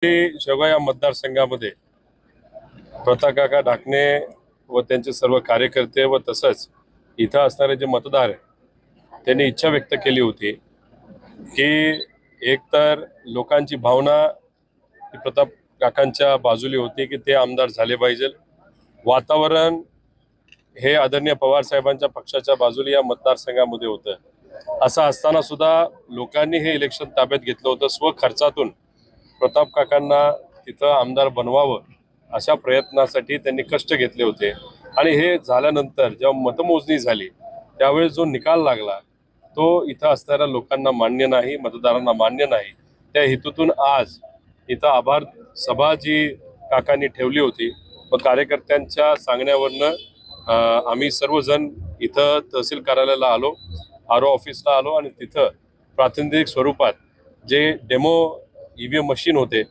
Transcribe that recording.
शेवगाव या मतदारसंघामध्ये प्रतापकाका ढाकणे व त्यांचे सर्व कार्यकर्ते व तसंच इथं असणारे जे मतदार आहे त्यांनी इच्छा व्यक्त केली होती की एकतर लोकांची भावना प्रताप काकांच्या बाजूली होती की ते आमदार झाले पाहिजे। वातावरण हे आदरणीय पवार साहेबांच्या पक्षाच्या बाजूला या मतदारसंघामध्ये होतं। असं असताना सुद्धा लोकांनी हे इलेक्शन ताब्यात घेतलं होतं। स्वखर्चातून प्रताप काकांना तिथं आमदार बनवावं अशा प्रयत्नासाठी त्यांनी कष्ट घेतले होते आणि हे झाल्यानंतर जेव्हा मतमोजणी झाली त्यावेळेस जो निकाल लागला तो इथं असणाऱ्या लोकांना मान्य नाही, मतदारांना मान्य नाही। त्या हेतूतून आज इथं आभार सभा जी काकांनी ठेवली होती व कार्यकर्त्यांच्या सांगण्यावरनं आम्ही सर्वजण इथं तहसील कार्यालयाला आलो, आर ओ ऑफिसला आलो आणि तिथं प्रातिनिधिक स्वरूपात जे डेमो ईव्हीएम मशीन होते